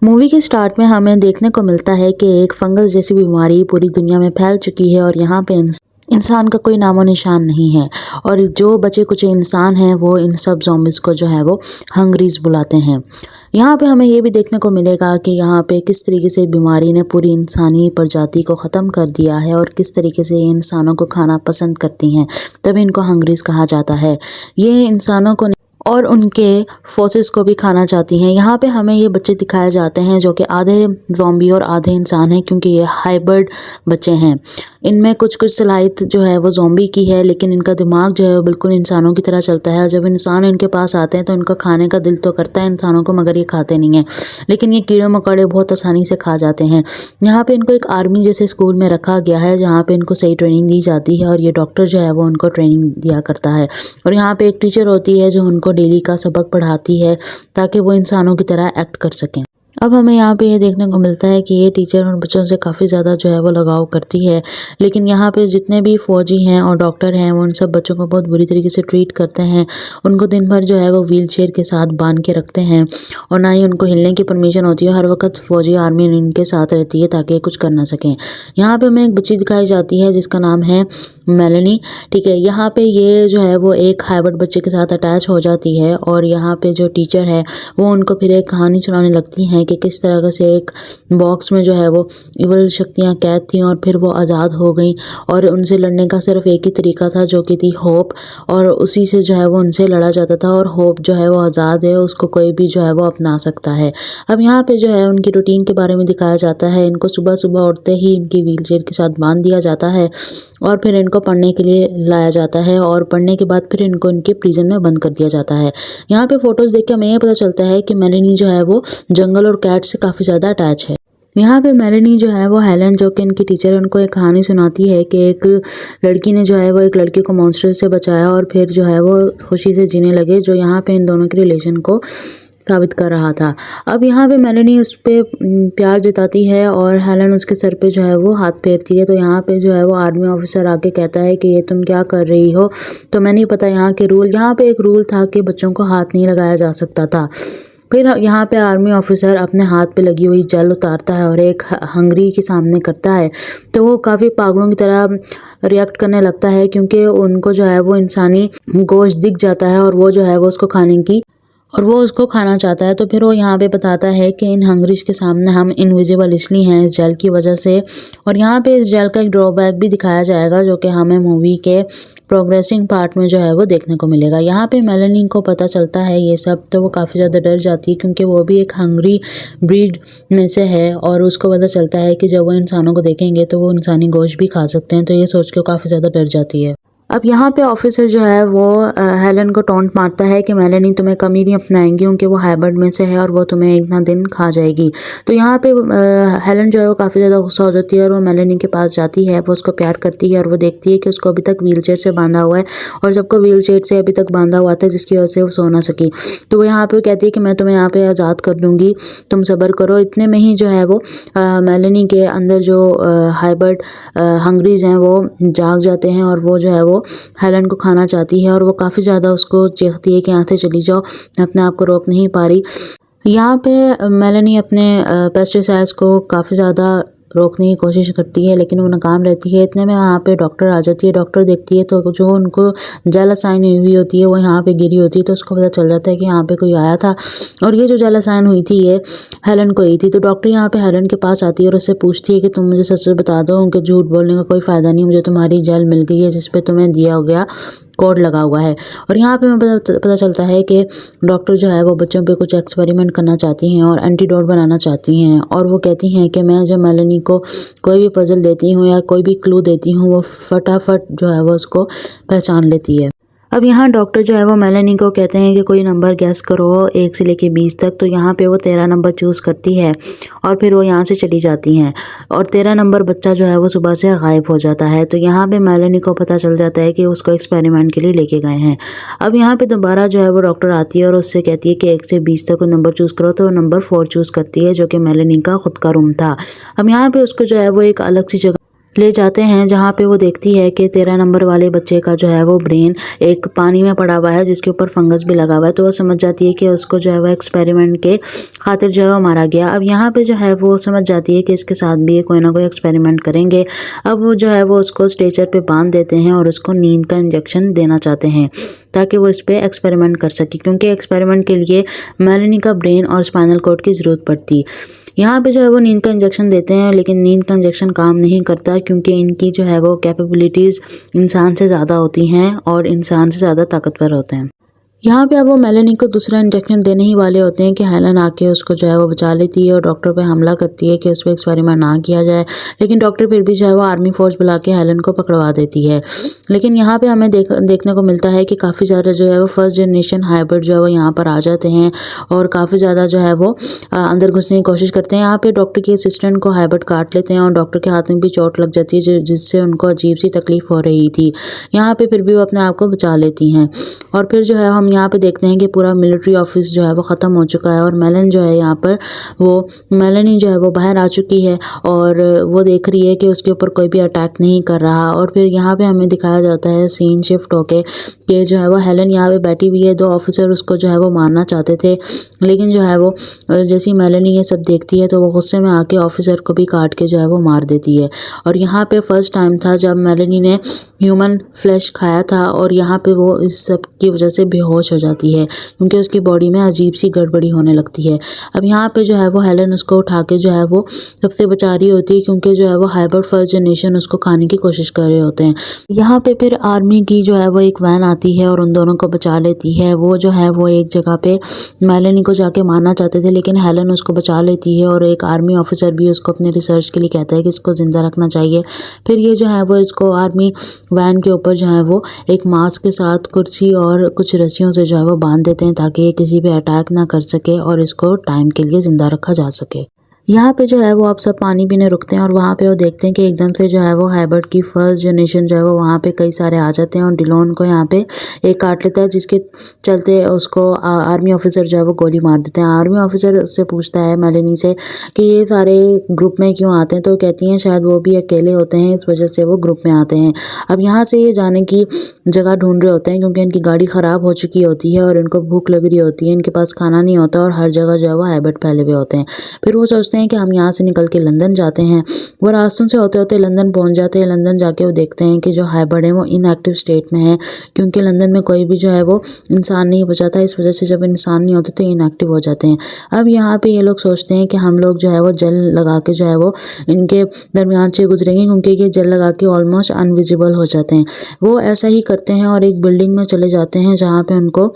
Movie के start में हमें देखने को मिलता है कि एक फंगस जैसी बीमारी पूरी दुनिया में फैल चुकी है और यहाँ पे इंसान का कोई नामो निशान नहीं है। और जो बचे कुछ इंसान हैं वो इन सब ज़ॉम्बीज़ को जो है वो हंगरीज बुलाते हैं। यहाँ पे हमें ये भी देखने को मिलेगा कि यहाँ पे किस तरीके से बीमारी ने पूरी इंसानी प्रजाति को ख़त्म कर दिया है और किस तरीके से ये इंसानों को खाना पसंद करती हैं, तभी इनको हंगरीज कहा जाता है। ये इंसानों को और उनके फोर्सेस को भी खाना चाहती हैं। यहाँ पे हमें ये बच्चे दिखाए जाते हैं जो कि आधे ज़ॉम्बी और आधे इंसान हैं, क्योंकि ये हाइब्रिड बच्चे हैं। इनमें कुछ कुछ सलाहियत जो है वो ज़ॉम्बी की है, लेकिन इनका दिमाग जो है वो बिल्कुल इंसानों की तरह चलता है। जब इंसान इनके पास आते हैं तो इनका खाने का दिल तो करता है इंसानों को, मगर ये खाते नहीं हैं। लेकिन ये कीड़े मकोड़े बहुत आसानी से खा जाते हैं। यहाँ पे इनको एक आर्मी जैसे स्कूल में रखा गया है, जहाँ पे इनको सही ट्रेनिंग दी जाती है और ये डॉक्टर जो है वो उनको ट्रेनिंग दिया करता है। और यहाँ पे एक टीचर होती है जो उनको डेली का सबक पढ़ाती है ताकि वो इंसानों की तरह एक्ट कर सकें। अब हमें यहाँ पे ये देखने को मिलता है कि ये टीचर उन बच्चों से काफ़ी ज़्यादा जो है वो लगाव करती है, लेकिन यहाँ पे जितने भी फौजी हैं और डॉक्टर हैं वो उन सब बच्चों को बहुत बुरी तरीके से ट्रीट करते हैं। उनको दिन भर जो है वो व्हील चेयर के साथ बांध के रखते हैं और ना ही उनको हिलने की परमिशन होती है। हर वक्त फौजी आर्मी इनके साथ रहती है ताकि कुछ कर ना सकें। यहाँ पे हमें एक बच्ची दिखाई जाती है जिसका नाम है मेलेनी। ठीक है, यहाँ पे ये जो है वो एक हाइब्रिड बच्चे के साथ अटैच हो जाती है और यहाँ पे जो टीचर है वो उनको फिर एक कहानी सुनाने लगती हैं कि किस तरह से एक बॉक्स में जो है वो इवल शक्तियाँ कैद थीं और फिर वो आज़ाद हो गई और उनसे लड़ने का सिर्फ एक ही तरीका था जो कि थी होप, और उसी से जो है वो उनसे लड़ा जाता था। और होप जो है वो आज़ाद है, उसको कोई भी जो है वो अपना सकता है। अब यहाँ पे जो है उनकी रूटीन के बारे में दिखाया जाता है। इनको सुबह सुबह उठते ही इनकी व्हील चेयर के साथ बांध दिया जाता है और फिर इनको पढ़ने के लिए लाया जाता है और पढ़ने के बाद फिर इनको इनके प्रिजन में बंद कर दिया जाता है। यहाँ पे फोटोज़ देख के हमें ये पता चलता है कि मेलेनी जो है वो जंगल और कैट से काफ़ी ज़्यादा अटैच है। यहाँ पे मेलेनी जो है वो हेलन जो कि इनकी टीचर है उनको एक कहानी सुनाती है कि एक लड़की ने जो है वो एक लड़के को मॉन्स्टर से बचाया और फिर जो है वो खुशी से जीने लगे, जो यहाँ पे इन दोनों के रिलेशन को साबित कर रहा था। अब यहाँ पे मेलेनी उस पर प्यार जताती है और हेलन उसके सर पे जो है वो हाथ फेरती है। तो यहाँ पे जो है वो आर्मी ऑफिसर आके कहता है कि ये तुम क्या कर रही हो। तो मैं नहीं पता यहाँ के रूल, यहाँ पे एक रूल था कि बच्चों को हाथ नहीं लगाया जा सकता था। फिर यहाँ पे आर्मी ऑफिसर अपने हाथ पे लगी हुई जेल उतारता है और एक हंगरी के सामने करता है, तो वो काफ़ी पागलों की तरह रिएक्ट करने लगता है, क्योंकि उनको जो है वो इंसानी गोश्त दिख जाता है और वो जो है वो उसको खाना चाहता है। तो फिर वो यहाँ पे बताता है कि इन हंगरीज के सामने हम इनविजिबल इसलिए हैं इस जेल की वजह से। और यहाँ पे इस जेल का एक ड्रॉबैक भी दिखाया जाएगा जो कि हमें मूवी के प्रोग्रेसिंग पार्ट में जो है वो देखने को मिलेगा। यहाँ पे मेलेनी को पता चलता है ये सब, तो वो काफ़ी ज़्यादा डर जाती है, क्योंकि वो भी एक हंगरी ब्रीड में से है और उसको पता चलता है कि जब वो इंसानों को देखेंगे तो वो इंसानी गोश्त भी खा सकते हैं। तो ये सोच के काफ़ी ज़्यादा डर जाती है। अब यहाँ पे ऑफिसर जो है वो हेलन को टॉन्ट मारता है कि मेलेनी तुम्हें कमी नहीं अपनाएंगी, क्योंकि वो हाइब्रिड में से है और वो तुम्हें एक ना दिन खा जाएगी। तो यहाँ पे हेलन जो है वो काफ़ी ज़्यादा गुस्सा हो जाती है और वो मेलेनी के पास जाती है। वो उसको प्यार करती है और वो देखती है कि उसको अभी तक व्हील चेयर से बांधा हुआ है और सबको व्हील चेयर से अभी तक बांधा हुआ था, जिसकी वजह से वो सो ना सकी। तो वो यहाँ पे कहती है कि मैं तुम्हें यहाँ पे आज़ाद कर दूँगी, तुम सब्र करो। इतने में ही जो है वो मेलेनी के अंदर जो हाइब्रिड हंगरीज हैं वो जाग जाते हैं और वो जो है वो हेलन को खाना चाहती है और वो काफ़ी ज़्यादा उसको चीखती है कि यहाँ से चली जाओ, अपने आप को रोक नहीं पा रही। यहाँ पे मेलेनी अपने पेस्टिसाइड्स को काफ़ी ज़्यादा रोकने की कोशिश करती है, लेकिन वो नाकाम रहती है। इतने में वहाँ पे डॉक्टर आ जाती है। डॉक्टर देखती है तो जो उनको जेल असाइन हुई होती है वो यहाँ पे गिरी होती है, तो उसको पता चल जाता है कि यहाँ पे कोई आया था और ये जो जेल असाइन हुई थी ये हेलन को ही थी। तो डॉक्टर यहाँ पे हेलन के पास आती है और उससे पूछती है कि तुम मुझे सच बता दो, उनके झूठ बोलने का कोई फ़ायदा नहीं, मुझे तुम्हारी जेल मिल गई है जिस पे तुम्हें दिया गया कोड लगा हुआ है। और यहाँ पे हमें पता चलता है कि डॉक्टर जो है वो बच्चों पे कुछ एक्सपेरिमेंट करना चाहती हैं और एंटीडोट बनाना चाहती हैं। और वो कहती हैं कि मैं जब मेलेनी को कोई भी पजल देती हूँ या कोई भी क्लू देती हूँ वो फटाफट जो है वो उसको पहचान लेती है। अब यहाँ डॉक्टर जो है वो मेलेनी को कहते हैं कि कोई नंबर गैस करो 1 से लेके 20 तक। तो यहाँ पे वो 13 नंबर चूज़ करती है और फिर वो यहाँ से चली जाती हैं और 13 नंबर बच्चा जो है वो सुबह से गायब हो जाता है। तो यहाँ पे मेलेनी को पता चल जाता है कि उसको एक्सपेरिमेंट के लिए लेके गए हैं। अब यहाँ पे दोबारा जो है वो डॉक्टर आती है और उससे कहती है कि 1 से 20 तक नंबर चूज़ करो। तो नंबर 4 चूज़ करती है जो कि मेलेनी का खुद का रूम था। अब यहाँ पे उसको जो है वो एक अलग सी जगह ले जाते हैं, जहाँ पे वो देखती है कि 13 नंबर वाले बच्चे का जो है वो ब्रेन एक पानी में पड़ा हुआ है जिसके ऊपर फंगस भी लगा हुआ है। तो वो समझ जाती है कि उसको जो है वो एक्सपेरिमेंट के खातिर जो है वो मारा गया। अब यहाँ पे जो है वो समझ जाती है कि इसके साथ भी ये कोई ना कोई एक्सपेरिमेंट करेंगे। अब वो जो है वो उसको स्ट्रेचर पे बांध देते हैं और उसको नींद का इंजेक्शन देना चाहते हैं ताकि वो इस पे एक्सपेरिमेंट कर सके, क्योंकि एक्सपेरिमेंट के लिए मेलेनी का ब्रेन और स्पाइनल कॉर्ड की ज़रूरत पड़ती। यहाँ पे जो है वो नींद का इंजेक्शन देते हैं, लेकिन नींद का इंजेक्शन काम नहीं करता क्योंकि इनकी जो है वो कैपेबिलिटीज़ इंसान से ज़्यादा होती हैं और इंसान से ज़्यादा ताकतवर होते हैं। यहाँ पे अब वो मेलेनी को दूसरा इंजेक्शन देने ही वाले होते हैं कि हेलन आके उसको जो है वो बचा लेती है और डॉक्टर पे हमला करती है कि उस पर एक्सपेरिमेंट ना किया जाए, लेकिन डॉक्टर फिर भी जो है वो आर्मी फोर्स बुला के हेलन को पकड़वा देती है। लेकिन यहाँ पे हमें देखने को मिलता है कि काफ़ी ज़्यादा जो है वो फर्स्ट जनरेशन हाइब्रिड जो है वो यहाँ पर आ जाते हैं और काफ़ी ज़्यादा जो है वो अंदर घुसने की कोशिश करते हैं। यहाँ पे डॉक्टर के असिस्टेंट को हाइब्रिड काट लेते हैं और डॉक्टर के हाथ में भी चोट लग जाती है जिससे उनको अजीब सी तकलीफ हो रही थी। यहाँ पे फिर भी वो अपने आप को बचा लेती हैं और फिर जो है हम यहाँ पे देखते हैं कि पूरा मिलिट्री ऑफिस जो है वो ख़त्म हो चुका है और मेलन जो है यहाँ पर मेलेनी जो है वो बाहर आ चुकी है और वो देख रही है कि उसके ऊपर कोई भी अटैक नहीं कर रहा। और फिर यहाँ पे हमें दिखाया जाता है सीन शिफ्ट होके कि जो है वो हेलन यहाँ पे बैठी हुई है, 2 ऑफिसर उसको जो है वो मारना चाहते थे, लेकिन जो है वो जैसी मेलेनी ये सब देखती है तो वो गुस्से में आके ऑफिसर को भी काट के जो है वो मार देती है। और यहाँ पे फर्स्ट टाइम था जब मेलेनी ने ह्यूमन फ्लैश खाया था और यहाँ पे वो इस सब की वजह से बेहोश हो जाती है क्योंकि उसकी बॉडी में अजीब सी गड़बड़ी होने लगती है। अब यहाँ पे जो है वो हेलन उसको उठा के जो है वो सबसे बचा रही होती है क्योंकि जो है वो हाइब्रिड फर्स्ट जनरेशन उसको खाने की कोशिश कर रहे होते हैं। यहाँ पे फिर आर्मी की जो है वो एक वैन आती है और उन दोनों को बचा लेती है। वो जो है वो एक जगह पे मेलेनी को जाके मारना चाहते थे, लेकिन हेलन उसको बचा लेती है और एक आर्मी ऑफिसर भी उसको अपने रिसर्च के लिए कहता है कि इसको ज़िंदा रखना चाहिए। फिर ये जो है वो इसको आर्मी वैन के ऊपर जो है वो एक मास्क के साथ कुर्सी और कुछ रस्सियों से जो है वो बांध देते हैं ताकि ये किसी पे अटैक ना कर सके और इसको टाइम के लिए ज़िंदा रखा जा सके। यहाँ पे जो है वो आप सब पानी पीने रुकते हैं और वहाँ पे वो देखते हैं कि एकदम से जो है वो हाइब्रिड की फर्स्ट जनरेशन जो है वो वहाँ पे कई सारे आ जाते हैं और डिलोन को यहाँ पे एक काट लेता है, जिसके चलते उसको आर्मी ऑफिसर जो है वो गोली मार देते हैं। आर्मी ऑफिसर उससे पूछता है मेलेनी से कि ये सारे ग्रुप में क्यों आते हैं, तो कहती हैं शायद वो भी अकेले होते हैं, इस वजह से वो ग्रुप में आते हैं। अब यहाँ से ये जाने की जगह ढूंढ रहे होते हैं क्योंकि इनकी गाड़ी ख़राब हो चुकी होती है और इनको भूख लग रही होती है, इनके पास खाना नहीं होता और हर जगह जो है वो हाइब्रिड फैले हुए होते हैं। फिर वो सोचते हैं कि हम यहाँ से निकल के लंदन जाते हैं। वो रास्तों से होते होते लंदन पहुँच जाते हैं। लंदन जाके वो देखते हैं कि जो हाइब्रिड है वो इनएक्टिव स्टेट में है क्योंकि लंदन में कोई भी जो है वो इंसान नहीं बचा था, इस वजह से जब इंसान नहीं होते तो इनएक्टिव हो जाते हैं। अब यहाँ पे ये लोग सोचते हैं कि हम लोग जो है वो जेल लगा के जो है वो इनके दरमियान से गुजरेंगे क्योंकि ये जेल लगा के ऑलमोस्ट अनविजिबल हो जाते हैं। वो ऐसा ही करते हैं और एक बिल्डिंग में चले जाते हैं जहाँ पे उनको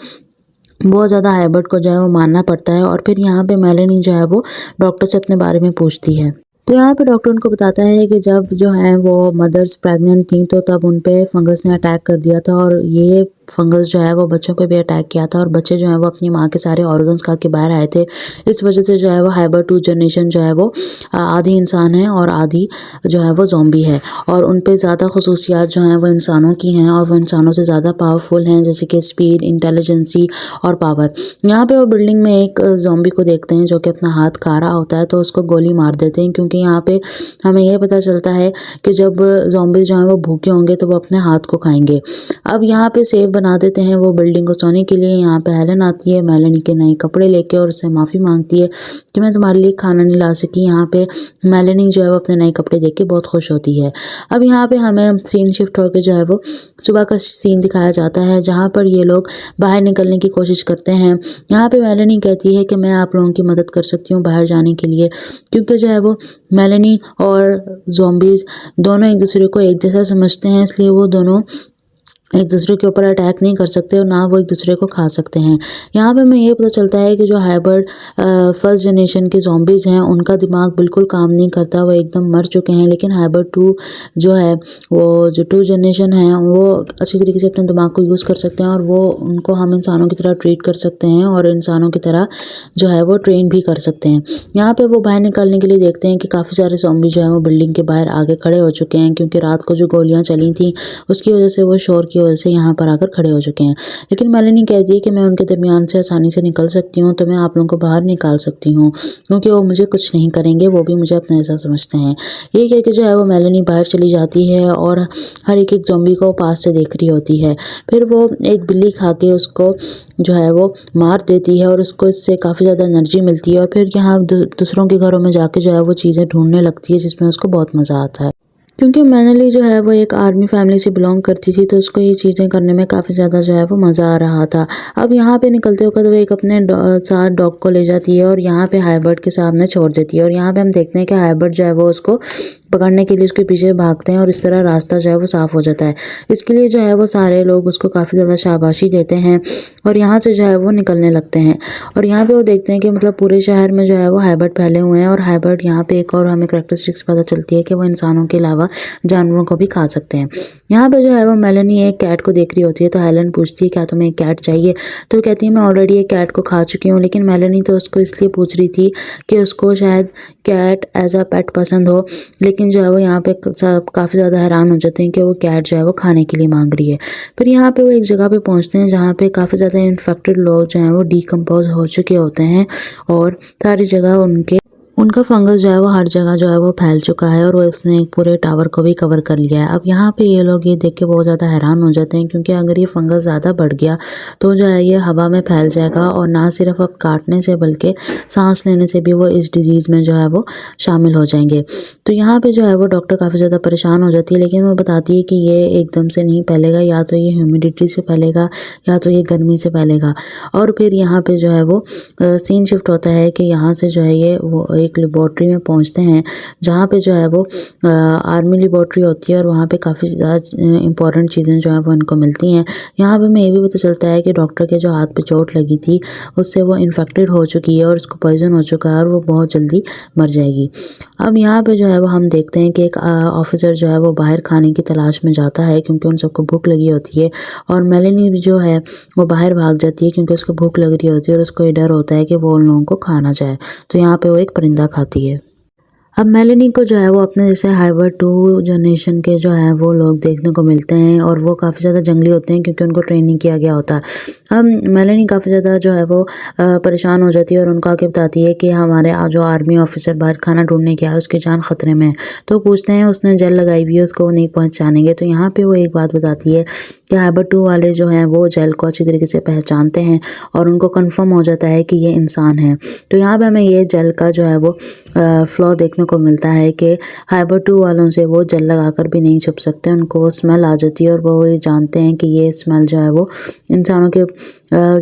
बहुत ज़्यादा हाइब्रिड को जो है वो मारना पड़ता है। और फिर यहाँ पे मेलेनी जो है वो डॉक्टर से अपने बारे में पूछती है। तो यहाँ पे डॉक्टर उनको बताता है कि जब जो है वो मदर्स प्रेग्नेंट थी तो तब उन पे फंगस ने अटैक कर दिया था और ये फंगस जो है वो बच्चों पे भी अटैक किया था और बच्चे जो है वो अपनी माँ के सारे ऑर्गन्स खा के बाहर आए थे। इस वजह से जो है वो हाइब्रिड 2 जनरेशन जो है वो आधी इंसान है और आधी जो है वो ज़ॉम्बी है और उन पे ज़्यादा खसूसियात जो हैं वो इंसानों की हैं और वो इंसानों से ज़्यादा पावरफुल हैं, जैसे कि स्पीड, इंटेलिजेंसी और पावर। यहाँ पे वो बिल्डिंग में एक ज़ॉम्बी को देखते हैं जो कि अपना हाथ खा रहा होता है, तो उसको गोली मार देते हैं क्योंकि यहाँ पे हमें यह पता चलता है कि जब ज़ॉम्बी जो हैं वो भूखे होंगे तो वो अपने हाथ को खाएंगे। अब यहाँ पे सेफ बना देते हैं वो बिल्डिंग को सोने के लिए। यहाँ पे हेलन आती है मेलेनी के नए कपड़े लेके और उससे माफ़ी मांगती है कि मैं तुम्हारे लिए खाना नहीं ला सकी। यहाँ पे मेलेनी जो है वो अपने नए कपड़े देख के बहुत खुश होती है। अब यहाँ पे हमें सीन शिफ्ट होकर जो है वो सुबह का सीन दिखाया जाता है जहाँ पर ये लोग बाहर निकलने की कोशिश करते हैं। यहाँ पे मेलेनी कहती है कि मैं आप लोगों की मदद कर सकती हूँ बाहर जाने के लिए, क्योंकि जो है वो मेलेनी और ज़ॉम्बीज़ दोनों एक दूसरे को एक जैसा समझते हैं, इसलिए वो दोनों एक दूसरे के ऊपर अटैक नहीं कर सकते और ना वो एक दूसरे को खा सकते हैं। यहाँ पे हमें ये पता चलता है कि जो हाइब्रिड फर्स्ट जनरेशन के ज़ॉम्बीज़ हैं उनका दिमाग बिल्कुल काम नहीं करता, वो एकदम मर चुके हैं। लेकिन हाइब्रिड 2 जो है वो जो 2 जनरेशन है वो अच्छी तरीके से अपने दिमाग को यूज़ कर सकते हैं और वो उनको हम इंसानों की तरह ट्रीट कर सकते हैं और इंसानों की तरह जो है वो ट्रेन भी कर सकते हैं। यहाँ पर वो बाहर निकलने के लिए देखते हैं कि काफ़ी सारे ज़ॉम्बी जो है वो बिल्डिंग के बाहर आगे खड़े हो चुके हैं क्योंकि रात को जो गोलियाँ चली थी उसकी वजह से वो शोर की वजह से यहाँ पर आकर खड़े हो चुके हैं। लेकिन मेलेनी कहती है कि मैं उनके दरमियान से आसानी से निकल सकती हूँ, तो मैं आप लोगों को बाहर निकाल सकती हूँ, क्योंकि वो मुझे कुछ नहीं करेंगे, वो भी मुझे अपना ऐसा समझते हैं। ये कह के जो है वो मेलेनी बाहर चली जाती है और हर एक ज़ॉम्बी को पास से देख रही होती है। फिर वो एक बिल्ली खा के उसको जो है वो मार देती है और उसको इससे काफ़ी ज़्यादा एनर्जी मिलती है और फिर यहाँ दूसरों के घरों में जाके जो है वो चीज़ें ढूंढने लगती है, जिसमें उसको बहुत मज़ा आता है। क्योंकि मेनली जो है वो एक आर्मी फैमिली से बिलोंग करती थी, तो उसको ये चीज़ें करने में काफ़ी ज़्यादा जो है वो मज़ा आ रहा था। अब यहाँ पे निकलते वक्त वो एक अपने साथ डॉग को ले जाती है और यहाँ पे हाइबर्ड के सामने छोड़ देती है और यहाँ पे हम देखते हैं कि हाइबर्ड जो है वो उसको पकड़ने के लिए उसके पीछे भागते हैं और इस तरह रास्ता जो है वो साफ़ हो जाता है। इसके लिए जो है वो सारे लोग उसको काफ़ी ज़्यादा शाबाशी देते हैं और यहाँ से जो है वो निकलने लगते हैं। और यहाँ पे वो देखते हैं कि मतलब पूरे शहर में जो है वो हाइबर्ड फैले हुए हैं और हाइबर्ड यहाँ पे एक और हमें करैक्टरिस्टिक्स पता चलती है कि वो इंसानों के अलावा जानवरों को भी खा सकते हैं। यहाँ पे जो है वो मेलेनी एक कैट को देख रही होती है, तो हेलन पूछती है क्या तुम्हें एक कैट चाहिए, तो कहती है मैं ऑलरेडी एक कैट को खा चुकी हूँ। लेकिन मेलेनी तो उसको इसलिए पूछ रही थी कि उसको शायद कैट एज अ पेट पसंद हो, लेकिन जो है वो यहाँ पे सब काफ़ी ज़्यादा हैरान हो जाते हैं कि वो कैट जो है वो खाने के लिए मांग रही है। फिर यहाँ पे वो एक जगह पे पहुँचते हैं जहाँ पे काफ़ी ज़्यादा इन्फेक्टेड लोग जो हैं वो डिकम्पोज हो चुके होते हैं और सारी जगह उनका फंगस जो है वो हर जगह जो है वो फैल चुका है और वो इसने एक पूरे टावर को भी कवर कर लिया है। अब यहाँ पे ये लोग ये देख के बहुत ज़्यादा हैरान हो जाते हैं, क्योंकि अगर ये फंगस ज़्यादा बढ़ गया तो जो है ये हवा में फैल जाएगा और ना सिर्फ अब काटने से बल्कि सांस लेने से भी वो इस डिज़ीज़ में जो है वो शामिल हो जाएंगे। तो यहाँ पे जो है वो डॉक्टर काफ़ी ज़्यादा परेशान हो जाती है, लेकिन वो बताती है कि ये एकदम से नहीं फैलेगा, या तो ये ह्यूमिडिटी से फैलेगा या तो ये गर्मी से फैलेगा। और फिर यहाँ पे जो है वो सीन शिफ्ट होता है कि यहाँ से जो है ये वो एक लेबॉर्ट्री में पहुँचते हैं, जहाँ पे जो है वो आर्मी लेबॉर्ट्री होती है और वहाँ पे काफ़ी ज़्यादा इंपॉर्टेंट चीज़ें जो है वो इनको मिलती हैं। यहाँ पे हमें ये भी पता चलता है कि डॉक्टर के जो हाथ पे चोट लगी थी उससे वो इन्फेक्टेड हो चुकी है और उसको पॉइजन हो चुका है और वो बहुत जल्दी मर जाएगी। अब यहाँ पे जो है वो हम देखते हैं कि एक ऑफिसर जो है वो बाहर खाने की तलाश में जाता है, क्योंकि उन सबको भूख लगी होती है और मेलेनी जो है वो बाहर भाग जाती है क्योंकि उसको भूख लग रही होती है और उसको ये डर होता है कि वो उन लोगों को खा ना जाए। तो यहाँ पे वो एक परिंदा खाती है। अब मेलेनी को जो है वो अपने जैसे हाइबर्ड 2 जनरेशन के जो है वो लोग देखने को मिलते हैं और वो काफ़ी ज़्यादा जंगली होते हैं क्योंकि उनको ट्रेनिंग किया गया होता है। अब मेलेनी काफ़ी ज़्यादा जो है वो परेशान हो जाती है और उनको आके बताती है कि हमारे जो आर्मी ऑफिसर बाहर खाना ढूंढने गया है उसकी जान खतरे में है। तो पूछते हैं उसने जेल लगाई हुई है, उसको वो नहीं पहचानेंगे। तो यहाँ पे वो एक बात बताती है कि हाइबर्ड 2 वाले जो हैं वो जेल को अच्छी तरीके से पहचानते हैं और उनको कन्फर्म हो जाता है कि ये इंसान है। तो यहाँ पर हमें ये जेल का जो है वो फ्लॉ देखने को मिलता है कि हाइबर्ड 2 वालों से वो जेल लगाकर भी नहीं छुप सकते, उनको वो स्मेल आ जाती है और वो ये जानते हैं कि ये स्मेल जो है वो इंसानों के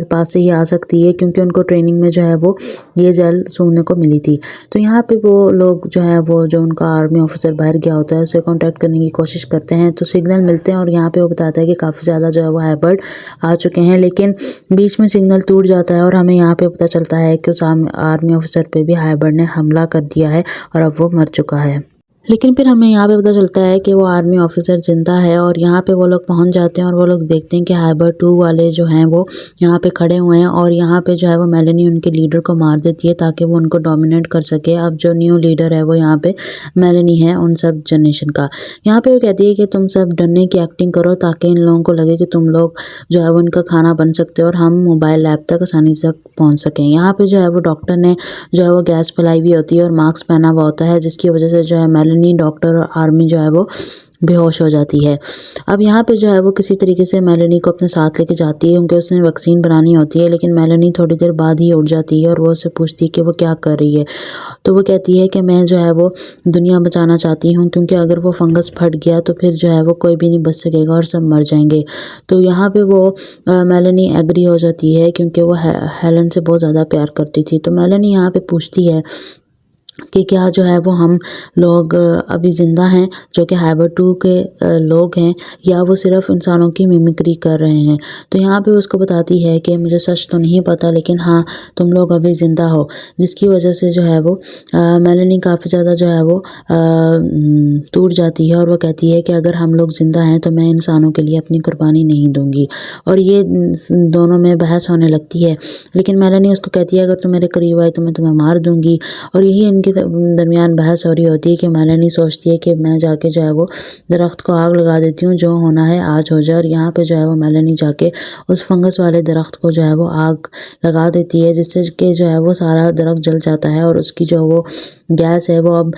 पास से ही आ सकती है, क्योंकि उनको ट्रेनिंग में जो है वो ये जेल सूंघने को मिली थी। तो यहाँ पे वो लोग जो है वो जो उनका आर्मी ऑफिसर बाहर गया होता है उसे कांटेक्ट करने की कोशिश करते हैं, तो सिग्नल मिलते हैं और यहाँ पे वो बताता है कि काफ़ी ज़्यादा जो है वो हाइबर्ड आ चुके हैं, लेकिन बीच में सिग्नल टूट जाता है और हमें यहाँ पे पता चलता है कि उस आर्मी ऑफिसर पे भी हाइबर्ड ने हमला कर दिया है और अब वो मर चुका है। लेकिन फिर हमें यहाँ पे पता चलता है कि वो आर्मी ऑफिसर जिंदा है और यहाँ पे वो लोग पहुँच जाते हैं और वो लोग देखते हैं कि हाइबर्ड 2 वाले जो हैं वो यहाँ पे खड़े हुए हैं और यहाँ पे जो है वो मेलेनी उनके लीडर को मार देती है ताकि वो उनको डोमिनेट कर सके। अब जो न्यू लीडर है वो यहाँ पे मेलेनी है उन सब जनरेशन का। यहाँ पे वो कहती है कि तुम सब डरने की एक्टिंग करो ताकि इन लोगों को लगे कि तुम लोग जो है वो उनका खाना बन सकते हो और हम मोबाइल लैब तक आसानी से पहुँच सकें। यहाँ पे जो है वो डॉक्टर ने जो है वो गैस फैलाई हुई होती है और मास्क पहना हुआ होता है, जिसकी वजह से जो है मेलेनी, डॉक्टर और आर्मी जो है वो बेहोश हो जाती है। अब यहाँ पे जो है वो किसी तरीके से मेलेनी को अपने साथ लेके जाती है क्योंकि उसने वैक्सीन बनानी होती है, लेकिन मेलेनी थोड़ी देर बाद ही उठ जाती है और वो उससे पूछती है कि वो क्या कर रही है। तो वो कहती है कि मैं जो है वो दुनिया बचाना चाहती हूँ, क्योंकि अगर वो फंगस फट गया तो फिर जो है वो कोई भी नहीं बच सकेगा और सब मर जाएंगे। तो यहाँ पे वो मेलेनी एग्री हो जाती है क्योंकि वो हेलन से बहुत ज़्यादा प्यार करती थी। तो मेलेनी यहाँ पे पूछती है कि क्या जो है वो हम लोग अभी ज़िंदा हैं जो कि हाइबर्ड 2 के लोग हैं, या वो सिर्फ इंसानों की मिमिक्री कर रहे हैं। तो यहाँ पे उसको बताती है कि मुझे सच तो नहीं पता, लेकिन हाँ तुम लोग अभी ज़िंदा हो, जिसकी वजह से जो है वो मेलेनी काफ़ी ज़्यादा जो है वो टूट जाती है और वो कहती है कि अगर हम लोग ज़िंदा हैं तो मैं इंसानों के लिए अपनी कुर्बानी नहीं दूंगी। और ये दोनों में बहस होने लगती है, लेकिन मेलेनी उसको कहती है अगर तुम मेरे करीब आए तो मैं तुम्हें मार दूंगी। और यही इनके दरमियान बहस हो रही होती है कि मेलेनी सोचती है कि मैं जाके जो है वो दरख्त को आग लगा देती हूँ, जो होना है आज हो जाए। और यहाँ पे जो है वो मेलेनी जाके उस फंगस वाले दरख्त को जो है वो आग लगा देती है, जिससे कि जो है वो सारा दरख्त जल जाता है और उसकी जो वो गैस है वो अब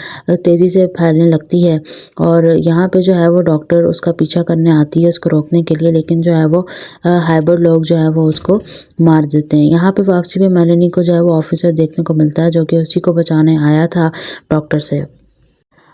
तेज़ी से फैलने लगती है। और यहाँ पे जो है वो डॉक्टर उसका पीछा करने आती है उसको रोकने के लिए, लेकिन जो है वो हाइब्रिड लोग जो है वो उसको मार देते हैं। यहाँ पे वापसी पे मेलेनी को जो है वो ऑफिसर देखने को मिलता है, जो कि उसी को बचाने आया था डॉक्टर से।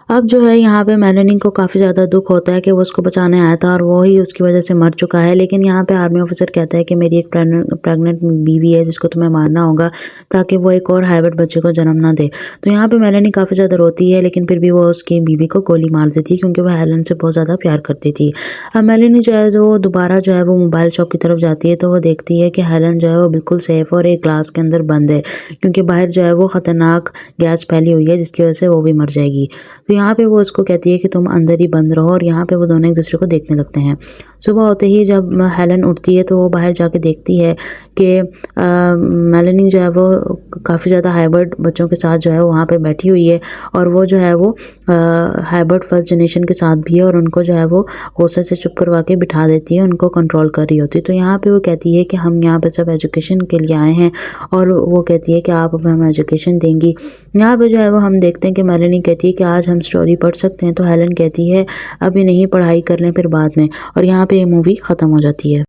अब जो है यहाँ पे मेलेनी को काफ़ी ज़्यादा दुख होता है कि वो उसको बचाने आया था और वो ही उसकी वजह से मर चुका है। लेकिन यहाँ पे आर्मी ऑफिसर कहता है कि मेरी एक प्रेग्नेंट बीवी है जिसको तुम्हें मारना होगा ताकि वो एक और हाइब्रिड बच्चे को जन्म ना दे। तो यहाँ पे मेलेनी काफ़ी ज़्यादा रोती है, लेकिन फिर भी वो उसकी बीवी को गोली मार देती है क्योंकि वह हेलन से बहुत ज़्यादा प्यार करती थी। अब मेलेनी जो है जो दोबारा जो है वो मोबाइल शॉप की तरफ जाती है, तो वो देखती है कि हेलन जो है वो बिल्कुल सेफ और एक ग्लास के अंदर बंद है, क्योंकि बाहर जो है वो ख़तरनाक गैस फैली हुई है जिसकी वजह से वो भी मर जाएगी। तो यहाँ पे वो उसको कहती है कि तुम अंदर ही बंद रहो, और यहाँ पे वो दोनों एक दूसरे को देखने लगते हैं। सुबह होते ही जब हेलन उठती है तो वो बाहर जाके देखती है कि मेलेनी जो है वो काफ़ी ज़्यादा हाइब्रिड बच्चों के साथ जो है वहाँ पे बैठी हुई है, और वो जो है वो हाइब्रिड फर्स्ट जनरेशन के साथ भी है, और उनको जो है वो गुस्से से चुप करवा के बिठा देती है, उनको कंट्रोल कर रही होती है। तो यहाँ पे वो कहती है कि हम यहाँ पे सब एजुकेशन के लिए आए हैं, और वो कहती है कि आप अब हमें एजुकेशन देंगी। यहाँ पे जो है वो हम देखते हैं कि मेलेनी कहती है कि आज हम स्टोरी पढ़ सकते हैं, तो हेलन कहती है अभी नहीं, पढ़ाई कर लें फिर बाद में। और यहाँ पे ये मूवी ख़त्म हो जाती है।